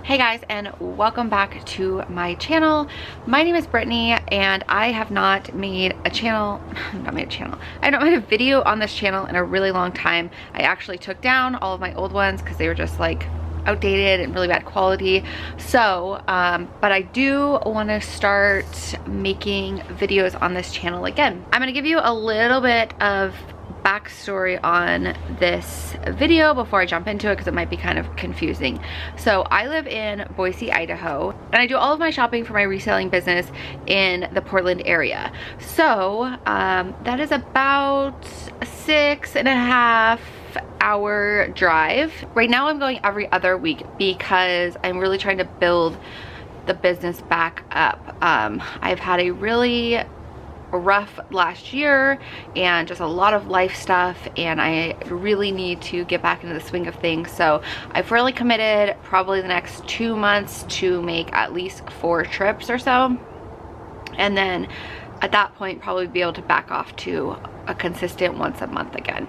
Hey guys, and welcome back to my channel. My name is Brittany, and I have not made a video on this channel in a really long time. I actually took down all of my old ones because they were just like outdated and really bad quality. So but I do want to start making videos on this channel again. I'm going to give you a little bit of backstory on this video before I jump into it because it might be kind of confusing. So I live in Boise, Idaho, and I do all of my shopping for my reselling business in the Portland area. So that is about a 6.5 hour drive. Right now I'm going every other week because I'm really trying to build the business back up. I've had a really rough last year and just a lot of life stuff, and I really need to get back into the swing of things. So I've really committed probably the next 2 months to make at least 4 trips or so, and then at that point probably be able to back off to a consistent once a month again.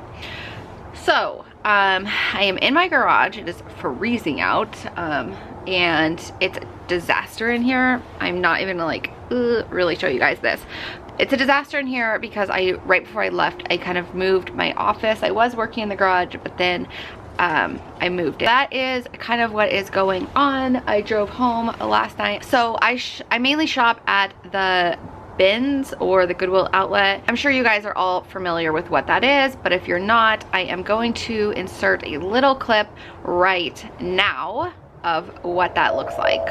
So I am in my garage. It is freezing out and it's a disaster in here. I'm not even gonna like really show you guys this. It's a disaster in here because right before I left, I kind of moved my office. I was working in the garage, but then I moved it. That is kind of what is going on. I drove home last night. So I mainly shop at the bins or the Goodwill outlet. I'm sure you guys are all familiar with what that is, but if you're not, I am going to insert a little clip right now of what that looks like.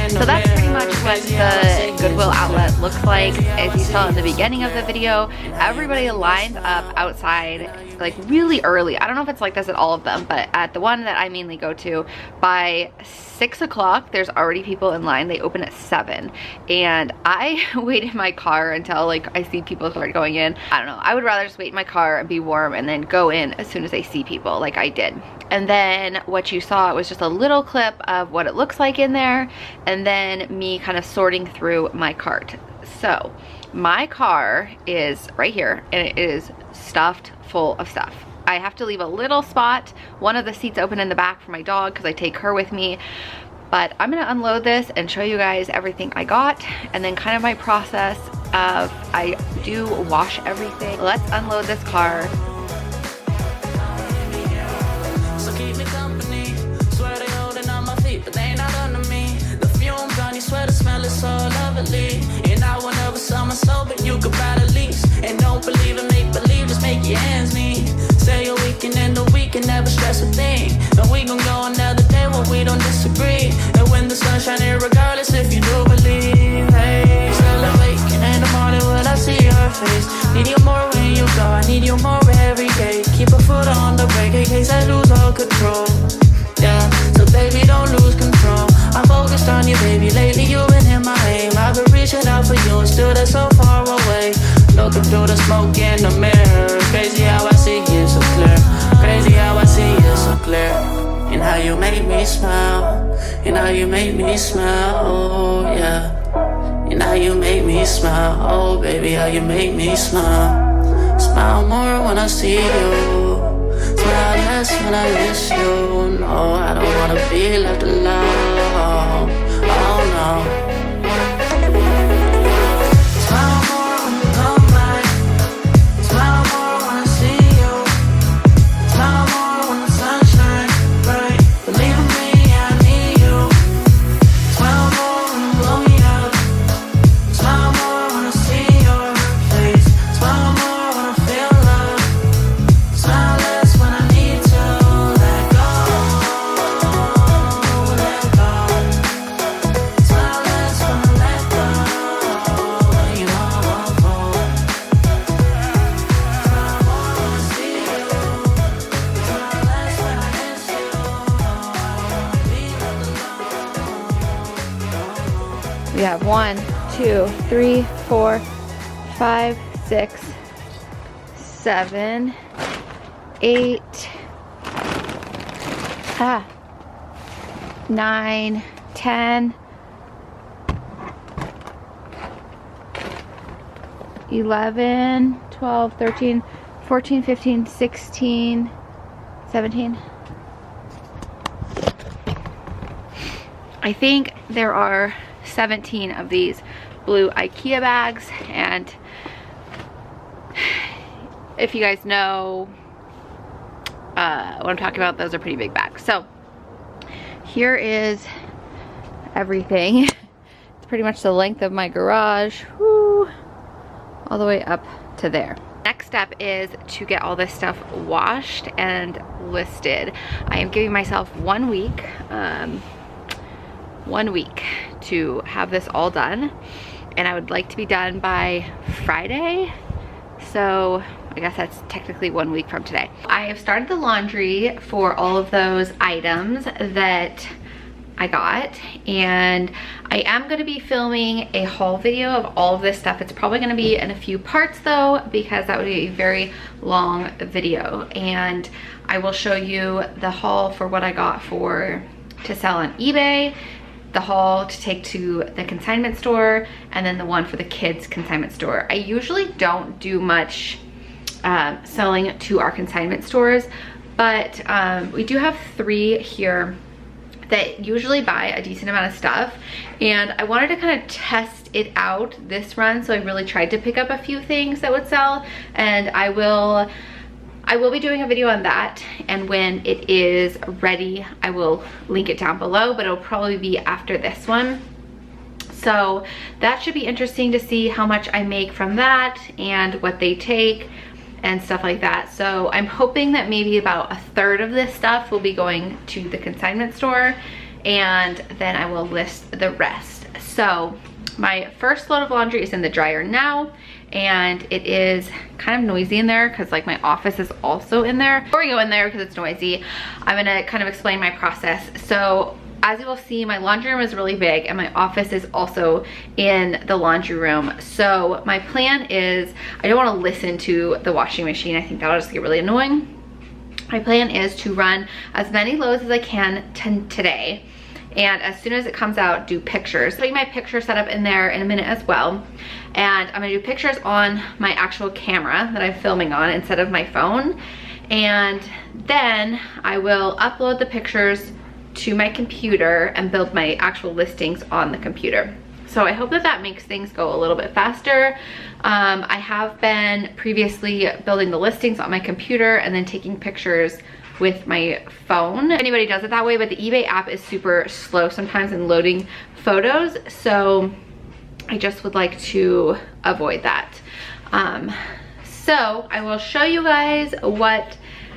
So that's pretty much what the Goodwill outlet looks like. As you saw in the beginning of the video, everybody lines up outside like really early. I don't know if it's like this at all of them, but at the one that I mainly go to, by 6 o'clock there's already people in line. They open at 7, and I wait in my car until like I see people start going in. I don't know, I would rather just wait in my car and be warm and then go in as soon as I see people, like I did. And then what you saw was just a little clip of what it looks like in there, and then me kind of sorting through my cart. So my car is right here, and it is stuffed full of stuff. I have to leave a little spot, one of the seats open in the back for my dog because I take her with me. But I'm gonna unload this and show you guys everything I got, and then kind of my process of I do wash everything. Let's unload this car. Swear the smell is so lovely, and I will never sell my soul, but you could buy the lease. And don't believe in make believe, just make your ends meet. Say a weekend and a week and never stress a thing. And we gon' go another day when we don't disagree. And when the sun's shining, regardless if you do believe. Hey, celebrate, and in the morning when I see your face. Need you more when you go, I need you more every day. Keep a foot on the brake in case I lose all control. Yeah, so baby don't lose control. I'm focused on you, baby. Lately you've been in my aim. I've been reaching out for you and still they're so far away. Looking through the smoke in the mirror. Crazy how I see you so clear. Crazy how I see you so clear. And how you make me smile, and how you make me smile, oh yeah. And how you make me smile, oh baby, how you make me smile. Smile more when I see you, smile less when I miss you. No, I don't wanna be left alone, oh no. Smile more when you come by, smile more when I see you, smile more when the sun shines bright. Believe me, I need you. Smile more when you blow me up, smile more when I see your face, smile more when I feel love, smile less when I need to let go, let go. Smile less when I let go, when you know I'm cold. Smile more when I see you, smile less when I miss you. I wanna be left alone. We have 1, 2, 3, 4, 5, 6, 7, 8, 9, 10, 11, 12, 13, 14, 15, 16, 17. I think there are 17 of these blue IKEA bags, and if you guys know what I'm talking about, those are pretty big bags. So here is everything. It's pretty much the length of my garage, whoo, all the way up to there. Next step is to get all this stuff washed and listed. I am giving myself 1 week, 1 week to have this all done, and I would like to be done by Friday. So I guess that's technically 1 week from today. I have started the laundry for all of those items that I got, and I am going to be filming a haul video of all of this stuff. It's probably going to be in a few parts though, because that would be a very long video, and I will show you the haul for what I got to sell on eBay, the haul to take to the consignment store, and then the one for the kids consignment store. I usually don't do much selling to our consignment stores, but we do have 3 here that usually buy a decent amount of stuff, and I wanted to kind of test it out this run, so I really tried to pick up a few things that would sell, and I will be doing a video on that, and when it is ready I will link it down below, but it'll probably be after this one. So that should be interesting to see how much I make from that and what they take and stuff like that. So I'm hoping that maybe about 1/3 of this stuff will be going to the consignment store, and then I will list the rest. So my first load of laundry is in the dryer now, and it is kind of noisy in there because like my office is also in there. Before we go in there, because it's noisy, I'm gonna kind of explain my process. So as you will see, my laundry room is really big, and my office is also in the laundry room. So my plan is, I don't want to listen to the washing machine. I think that'll just get really annoying. My plan is to run as many loads as I can today, and as soon as it comes out, do pictures. Putting my picture setup in there in a minute as well, and I'm gonna do pictures on my actual camera that I'm filming on instead of my phone, and then I will upload the pictures to my computer and build my actual listings on the computer. So I hope that that makes things go a little bit faster. I have been previously building the listings on my computer and then taking pictures with my phone. If anybody does it that way, but the eBay app is super slow sometimes in loading photos, so I just would like to avoid that. So I will show you guys what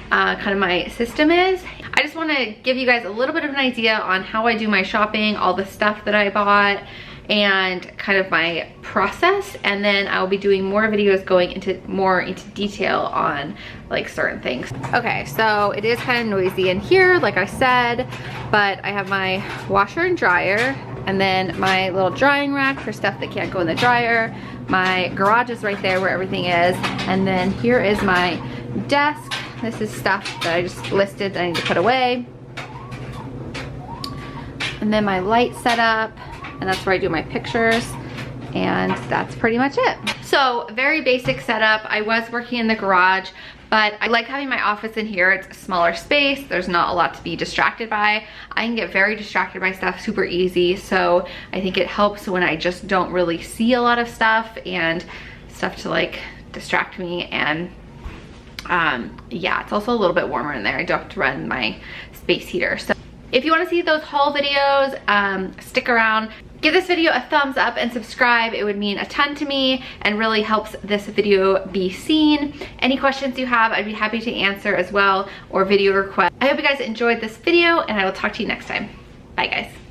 kind of my system is. I just want to give you guys a little bit of an idea on how I do my shopping, all the stuff that I bought, and kind of my process, and then I'll be doing more videos going more into detail on like certain things. Okay, so it is kind of noisy in here, like I said, but I have my washer and dryer, and then my little drying rack for stuff that can't go in the dryer. My garage is right there where everything is, and then here is my desk. This is stuff that I just listed that I need to put away. And then my light setup, and that's where I do my pictures. And that's pretty much it. So very basic setup. I was working in the garage, but I like having my office in here. It's a smaller space. There's not a lot to be distracted by. I can get very distracted by stuff super easy. So I think it helps when I just don't really see a lot of stuff and stuff to like distract me. And yeah, it's also a little bit warmer in there. I don't have to run my space heater. So if you want to see those haul videos, stick around. Give this video a thumbs up and subscribe. It would mean a ton to me and really helps this video be seen. Any questions you have, I'd be happy to answer as well, or video requests. I hope you guys enjoyed this video, and I will talk to you next time. Bye guys.